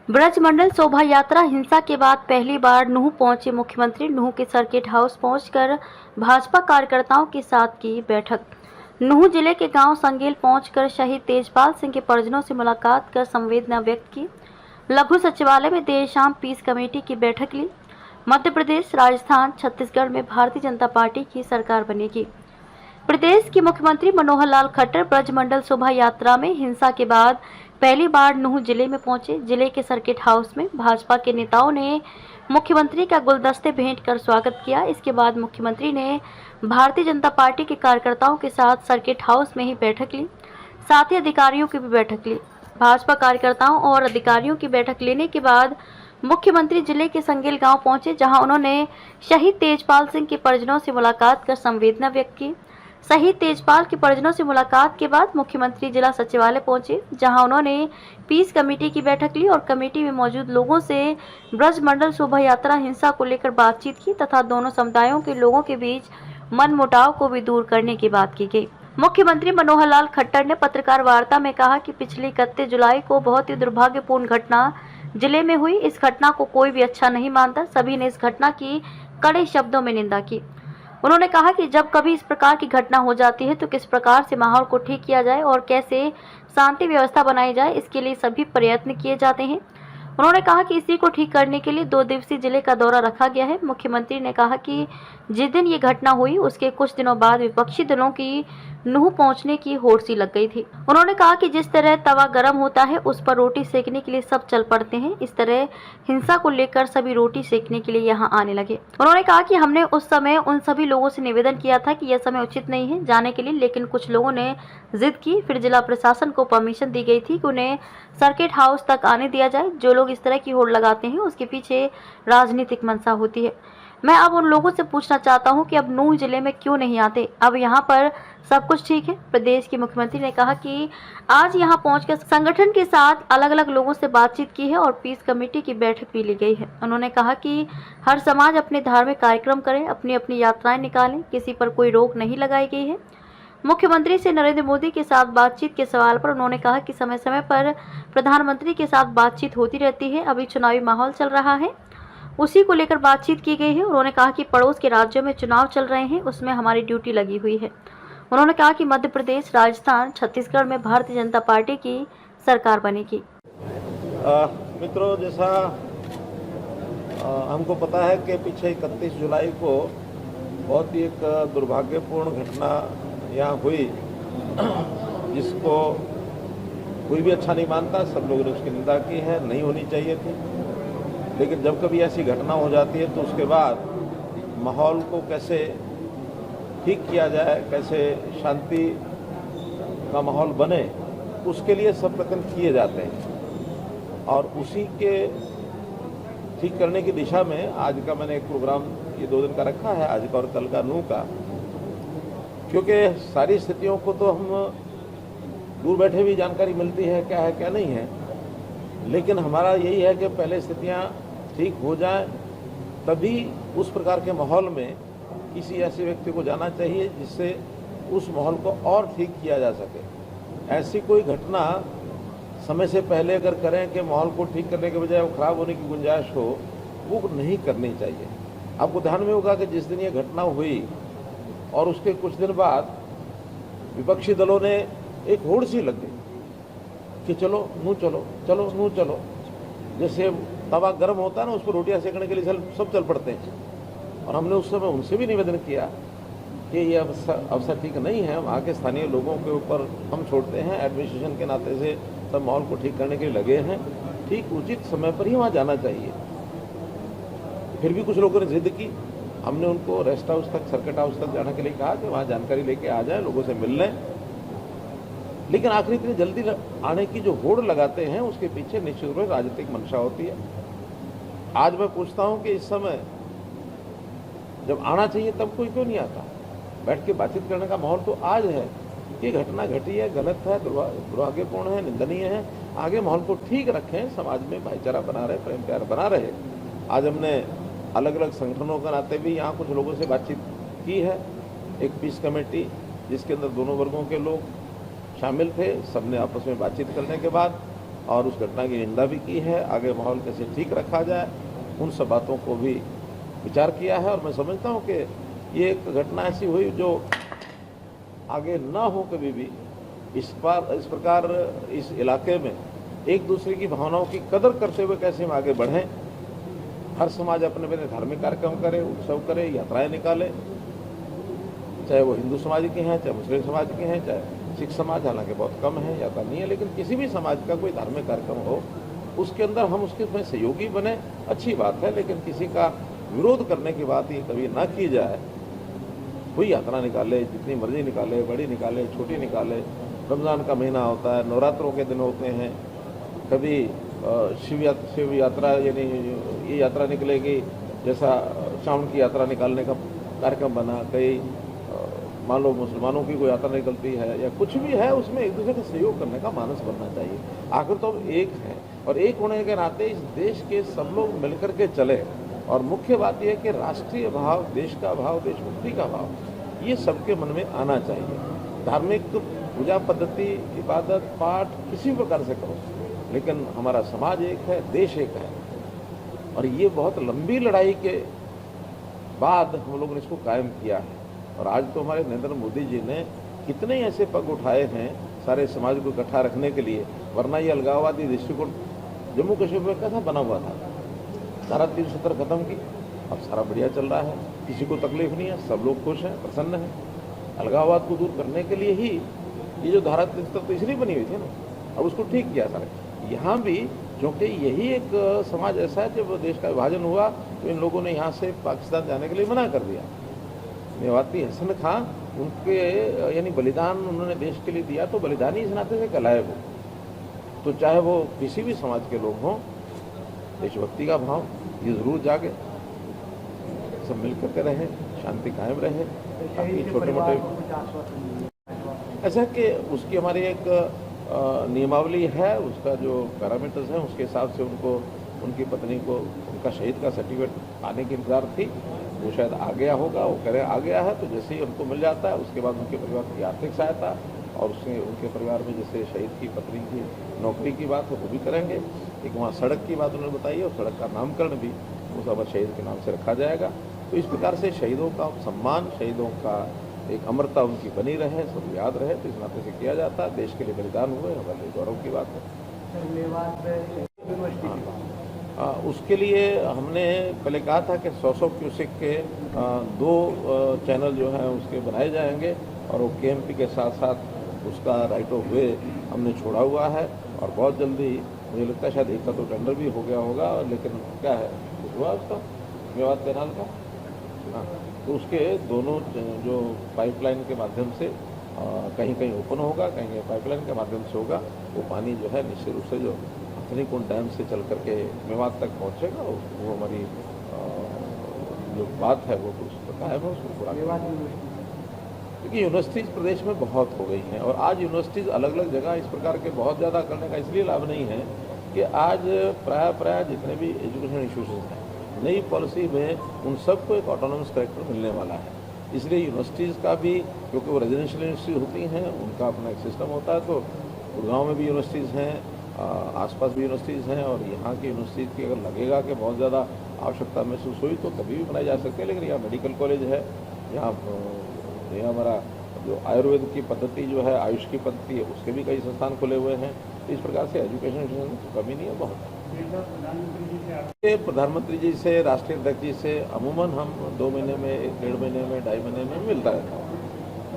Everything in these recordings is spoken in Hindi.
ब्रजमंडल शोभा यात्रा हिंसा के बाद पहली बार नूंह पहुंचे मुख्यमंत्री। नूंह के सर्किट हाउस पहुंचकर भाजपा कार्यकर्ताओं के साथ की बैठक। नूंह जिले के गांव संगेल पहुंचकर शहीद तेजपाल सिंह के परिजनों से मुलाकात कर संवेदना व्यक्त की। लघु सचिवालय में देर शाम पीस कमेटी की बैठक ली। मध्य प्रदेश, राजस्थान, छत्तीसगढ़ में भारतीय जनता पार्टी की सरकार बनेगी। प्रदेश के मुख्यमंत्री मनोहर लाल खट्टर ब्रजमंडल शोभा यात्रा में हिंसा के बाद पहली बार नूंह जिले में पहुंचे। जिले के सर्किट हाउस में भाजपा के नेताओं ने मुख्यमंत्री का गुलदस्ते भेंट कर स्वागत किया। इसके बाद मुख्यमंत्री ने भारतीय जनता पार्टी के कार्यकर्ताओं के साथ सर्किट हाउस में ही बैठक ली, साथ ही अधिकारियों की भी बैठक ली। भाजपा कार्यकर्ताओं और अधिकारियों की बैठक लेने के बाद मुख्यमंत्री जिले के संगेल गांव पहुंचे, जहां उन्होंने शहीद तेजपाल सिंह के परिजनों से मुलाकात कर संवेदना व्यक्त की। शहीद तेजपाल के परिजनों से मुलाकात के बाद मुख्यमंत्री जिला सचिवालय पहुंचे, जहां उन्होंने पीस कमेटी की बैठक ली और कमेटी में मौजूद लोगों से ब्रजमंडल शोभा यात्रा हिंसा को लेकर बातचीत की तथा दोनों समुदायों के लोगों के बीच मनमुटाव को भी दूर करने की बात की गई। मुख्यमंत्री मनोहर लाल खट्टर ने पत्रकार वार्ता में कहा कि पिछली 31 जुलाई को बहुत ही दुर्भाग्यपूर्ण घटना जिले में हुई। इस घटना को कोई भी अच्छा नहीं मानता। सभी ने इस घटना की कड़े शब्दों में निंदा की। उन्होंने कहा कि जब कभी इस प्रकार की घटना हो जाती है तो किस प्रकार से माहौल को ठीक किया जाए और कैसे शांति व्यवस्था बनाई जाए, इसके लिए सभी प्रयत्न किए जाते हैं। उन्होंने कहा कि इसी को ठीक करने के लिए 2 दिवसीय जिले का दौरा रखा गया है। मुख्यमंत्री ने कहा कि जिस दिन ये घटना हुई उसके कुछ दिनों बाद विपक्षी दलों की नूंह पहुंचने की होड़ सी लग गई थी। उन्होंने कहा कि जिस तरह तवा गर्म होता है उस पर रोटी सेकने के लिए सब चल पड़ते हैं, इस तरह हिंसा को लेकर सभी रोटी सेकने के लिए यहाँ आने लगे। उन्होंने कहा कि हमने उस समय उन सभी लोगों से निवेदन किया था कि यह समय उचित नहीं है जाने के लिए, लेकिन कुछ लोगों ने जिद की। फिर जिला प्रशासन को परमिशन दी गई थी कि उन्हें सर्किट हाउस तक आने दिया जाए। जो लोग इस तरह की होड़ लगाते हैं उसके पीछे राजनीतिक मंशा होती है। मैं अब उन लोगों से पूछना चाहता हूं कि अब नूंह जिले में क्यों नहीं आते, अब यहां पर सब कुछ ठीक है। प्रदेश के मुख्यमंत्री ने कहा कि आज यहां पहुंचकर संगठन के साथ अलग अलग लोगों से बातचीत की है और पीस कमेटी की बैठक भी ली गई है। उन्होंने कहा कि हर समाज अपने धार्मिक कार्यक्रम करे, अपनी अपनी यात्राएं निकालें, किसी पर कोई रोक नहीं लगाई गई है। मुख्यमंत्री से नरेंद्र मोदी के साथ बातचीत के सवाल पर उन्होंने कहा कि समय समय पर प्रधानमंत्री के साथ बातचीत होती रहती है। अभी चुनावी माहौल चल रहा है, उसी को लेकर बातचीत की गई है। उन्होंने कहा कि पड़ोस के राज्यों में चुनाव चल रहे हैं, उसमें हमारी ड्यूटी लगी हुई है। उन्होंने कहा कि मध्य प्रदेश, राजस्थान, छत्तीसगढ़ में भारतीय जनता पार्टी की सरकार बनेगी। मित्रों, जैसा हमको पता है कि पीछे 31 जुलाई को बहुत ही एक दुर्भाग्यपूर्ण घटना यहाँ हुई, जिसको कोई भी अच्छा नहीं मानता। सब लोगों ने उसकी निंदा की है, नहीं होनी चाहिए थी। लेकिन जब कभी ऐसी घटना हो जाती है तो उसके बाद माहौल को कैसे ठीक किया जाए, कैसे शांति का माहौल बने, उसके लिए सब प्रयत्न किए जाते हैं। और उसी के ठीक करने की दिशा में आज का मैंने एक प्रोग्राम ये 2 दिन का रखा है, आज का और कल का नूंह का, क्योंकि सारी स्थितियों को तो हम दूर बैठे भी जानकारी मिलती है क्या नहीं है। लेकिन हमारा यही है कि पहले स्थितियां ठीक हो जाएं, तभी उस प्रकार के माहौल में किसी ऐसे व्यक्ति को जाना चाहिए जिससे उस माहौल को और ठीक किया जा सके। ऐसी कोई घटना समय से पहले अगर करें कि माहौल को ठीक करने के बजाय वो खराब होने की गुंजाइश हो, वो नहीं करनी चाहिए। आपको ध्यान में होगा कि जिस दिन ये घटना हुई और उसके कुछ दिन बाद विपक्षी दलों ने एक होड़ सी लग गई कि चलो नूंह चलो, चलो नूंह चलो। जैसे तवा गर्म होता है ना, उस पर रोटियां सेकने के लिए सब चल पड़ते हैं। और हमने उस समय उनसे भी निवेदन किया कि ये अवसर ठीक नहीं है, वहाँ के स्थानीय लोगों के ऊपर हम छोड़ते हैं। एडमिनिस्ट्रेशन के नाते से सब माहौल को ठीक करने के लिए लगे हैं, ठीक उचित समय पर ही वहाँ जाना चाहिए। फिर भी कुछ लोगों ने जिद की, हमने उनको रेस्ट हाउस तक, सर्किट हाउस तक जाने के लिए कहा कि वहाँ जानकारी लेके आ जाए, लोगों से मिल लें। लेकिन आखिर इतनी जल्दी आने की जो होड़ लगाते हैं उसके पीछे निश्चित रूप से राजनीतिक मंशा होती है। आज मैं पूछता हूं कि इस समय जब आना चाहिए तब कोई क्यों नहीं आता? बैठ के बातचीत करने का माहौल तो आज है। ये घटना घटी है, गलत है, दुर्भाग्यपूर्ण है, निंदनीय है। आगे माहौल को ठीक रखें, समाज में भाईचारा बना रहे, प्रेम प्यार बना रहे। आज हमने अलग अलग संगठनों के नाते भी यहाँ कुछ लोगों से बातचीत की है। एक पीस कमेटी जिसके अंदर दोनों वर्गों के लोग शामिल थे, सबने आपस में बातचीत करने के बाद और उस घटना की निंदा भी की है। आगे माहौल कैसे ठीक रखा जाए उन सब बातों को भी विचार किया है। और मैं समझता हूँ कि ये एक घटना ऐसी हुई जो आगे ना हो कभी भी। इस प्रकार इस इलाके में एक दूसरे की भावनाओं की कदर करते हुए कैसे हम आगे बढ़ें। हर समाज अपने अपने धार्मिक कार्यक्रम करे, उत्सव करे, यात्राएं निकाले, चाहे वो हिंदू समाज के हैं, चाहे मुस्लिम समाज के हैं, चाहे सिख समाज, हालांकि बहुत कम है, यात्रा नहीं है, लेकिन किसी भी समाज का कोई धार्मिक कार्यक्रम हो उसके अंदर हम उसके में सहयोगी बने, अच्छी बात है। लेकिन किसी का विरोध करने की बात ये कभी ना की जाए। कोई यात्रा निकाले, जितनी मर्जी निकाले, बड़ी निकाले, छोटी निकाले। रमज़ान का महीना होता है, नवरात्रों के दिन होते हैं, कभी शिव यात्रा, यानी ये यात्रा निकलेगी जैसा श्रावण की यात्रा निकालने का कार्यक्रम बना। कई मान लो मुसलमानों की कोई यात्रा निकलती है या कुछ भी है, उसमें एक दूसरे का सहयोग करने का मानस बनना चाहिए। आखिर तो हम एक हैं और एक होने के नाते इस देश के सब लोग मिलकर के चले। और मुख्य बात यह है कि राष्ट्रीय भाव, देश का भाव, देशभक्ति का भाव, ये सबके मन में आना चाहिए। धार्मिक पूजा पद्धति, इबादत, पाठ किसी भी प्रकार से करो, लेकिन हमारा समाज एक है, देश एक है। और ये बहुत लंबी लड़ाई के बाद हम लोगों ने इसको कायम किया है। और आज तो हमारे नरेंद्र मोदी जी ने कितने ऐसे पग उठाए हैं सारे समाज को इकट्ठा रखने के लिए। वरना ये अलगाववादी दृष्टिकोण जम्मू कश्मीर में कैसा बना हुआ था। धारा 370 खत्म की, अब सारा बढ़िया चल रहा है, किसी को तकलीफ नहीं है, सब लोग खुश हैं, प्रसन्न हैं। अलगाववाद को दूर करने के लिए ही ये जो धारा 370 तो इसलिए बनी हुई थी ना, अब उसको ठीक किया सारा। यहाँ भी क्योंकि यही एक समाज ऐसा है, जब देश का विभाजन हुआ तो इन लोगों ने यहाँ से पाकिस्तान जाने के लिए मना कर दिया। मेवाती हसन खां, उनके यानी बलिदान उन्होंने देश के लिए दिया, तो बलिदानी इस नाते से कहलाए वो। तो चाहे वो किसी भी समाज के लोग हों, देशभक्ति का भाव ये जरूर जागे, सब मिलकर के रहें, शांति कायम रहे। ताकि छोटे मोटे ऐसा कि उसकी हमारी एक नियमावली है, उसका जो पैरामीटर्स हैं उसके हिसाब से उनको, उनकी पत्नी को उनका शहीद का सर्टिफिकेट आने की इंतजार थी। वो शायद आ गया होगा, वो कह रहे आ गया है, तो जैसे ही उनको मिल जाता है उसके बाद उनके परिवार की आर्थिक सहायता और उसमें उनके परिवार में जैसे शहीद की पत्नी की नौकरी की बात है वो भी करेंगे। एक वहाँ सड़क की बात उन्होंने बताई और सड़क का नामकरण भी उस अमर शहीद के नाम से रखा जाएगा। तो इस प्रकार से शहीदों का सम्मान, शहीदों का एक अमरता उनकी बनी रहे, सब याद रहे, तो इस नाते से किया जाता है। देश के लिए बलिदान हुए, हमारे लिए गौरव की बात है। उसके लिए हमने पहले कहा था कि 100 क्यूसेक के 2 चैनल जो हैं उसके बनाए जाएंगे और वो केएमपी के साथ साथ उसका राइट ऑफ वे हमने छोड़ा हुआ है। और बहुत जल्दी मुझे लगता है शायद एक का तो टेंडर भी हो गया होगा, लेकिन क्या है कुछ हुआ उसका मेवात कैनाल का। हाँ, तो उसके दोनों जो पाइपलाइन के माध्यम से कहीं कहीं ओपन होगा, कहीं कहीं पाइपलाइन के माध्यम से होगा। वो पानी जो है निश्चित रूप से जो हथनीकुंड डैम से चल करके मेवात तक पहुंचेगा। वो हमारी जो बात है वो उसका कायम है, उसको पूरा। क्योंकि यूनिवर्सिटीज़ प्रदेश में बहुत हो गई हैं और आज यूनिवर्सिटीज़ अलग अलग जगह इस प्रकार के बहुत ज़्यादा करने का इसलिए लाभ नहीं है कि आज प्राय जितने भी एजुकेशन इंस्टीट्यूशन हैं, नई पॉलिसी में उन सबको एक ऑटोनॉमस कैरेक्टर मिलने वाला है। इसलिए यूनिवर्सिटीज़ का भी, क्योंकि वो रेजिडेंशियल यूनिवर्सिटी होती हैं, उनका अपना एक सिस्टम होता है। तो गुड़गांव में भी यूनिवर्सिटीज़ हैं, आसपास भी यूनिवर्सिटीज़ हैं और यहाँ की यूनिवर्सिटीज़ की अगर लगेगा कि बहुत ज़्यादा आवश्यकता महसूस हुई तो कभी भी बनाई जा सकती है। लेकिन यहाँ मेडिकल कॉलेज है, यहाँ हमारा जो आयुर्वेद की पद्धति जो है, आयुष की पद्धति है, उसके भी कई संस्थान खुले हुए हैं। इस प्रकार से एजुकेशन की कमी नहीं है, बहुत है। प्रधानमंत्री जी से, राष्ट्रीय अध्यक्ष जी से अमूमन हम 2 महीने में, 1-1.5 महीने में, 2.5 महीने में मिलता रहता है।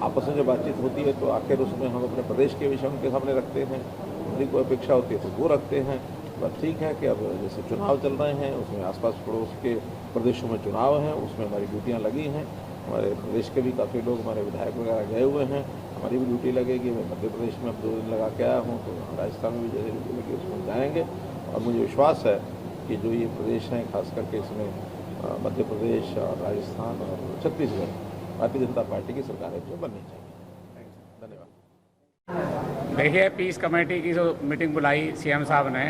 आपस में जब बातचीत होती है तो आखिर उसमें हम अपने प्रदेश के विषय उनके सामने रखते हैं, उनकी कोई अपेक्षा होती है तो वो रखते हैं। बस ठीक है कि अब जैसे चुनाव चल रहे हैं, उसमें आसपास पड़ोस के प्रदेशों में चुनाव हैं, उसमें हमारी ड्यूटियाँ लगी हैं। हमारे प्रदेश के भी काफ़ी लोग, हमारे विधायक वगैरह गए हुए हैं, हमारी भी ड्यूटी लगेगी। मैं मध्य प्रदेश में अब 2 दिन लगा के आया हूँ, तो राजस्थान में भी जैसे ड्यूटी लगी उसमें जाएंगे। और मुझे विश्वास है कि जो ये प्रदेश हैं, खास करके इसमें मध्य प्रदेश और राजस्थान और छत्तीसगढ़, भारतीय जनता पार्टी की सरकारें जो बननी चाहिए। धन्यवाद। देखिए, पीस कमेटी की जो मीटिंग बुलाई सीएम साहब ने,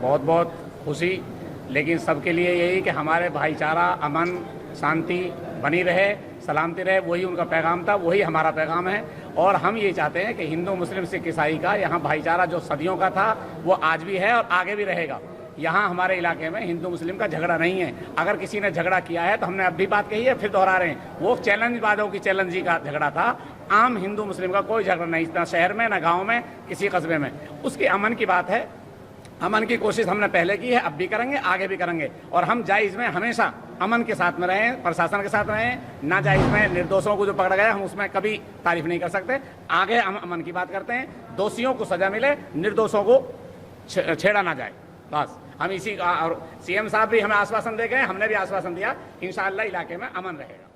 बहुत बहुत खुशी, लेकिन सबके लिए यही कि हमारे भाईचारा, अमन, शांति बनी रहे, सलामती रहे, वही उनका पैगाम था, वही हमारा पैगाम है। और हम ये चाहते हैं कि हिंदू मुस्लिम सिख ईसाई का यहाँ भाईचारा जो सदियों का था वो आज भी है और आगे भी रहेगा। यहाँ हमारे इलाके में हिंदू मुस्लिम का झगड़ा नहीं है। अगर किसी ने झगड़ा किया है तो हमने अब भी बात कही है, फिर दोहरा रहे हैं, वो चैलेंजबाजों की चैलेंजी का झगड़ा था। आम हिंदू मुस्लिम का कोई झगड़ा नहीं, ना शहर में ना गाँव में किसी कस्बे में। उसकी अमन की बात है, अमन की कोशिश हमने पहले की है, अब भी करेंगे, आगे भी करेंगे। और हम जायज़ में हमेशा अमन के साथ में रहें, प्रशासन के साथ रहें। नाजायज़ में निर्दोषों को जो पकड़ा गया हम उसमें कभी तारीफ नहीं कर सकते। आगे हम अमन की बात करते हैं, दोषियों को सजा मिले, निर्दोषों को छेड़ा ना जाए, बस हम इसी। और सीएम साहब भी हमें आश्वासन दे गए, हमने भी आश्वासन दिया, इंशाअल्लाह इलाके में अमन रहेगा।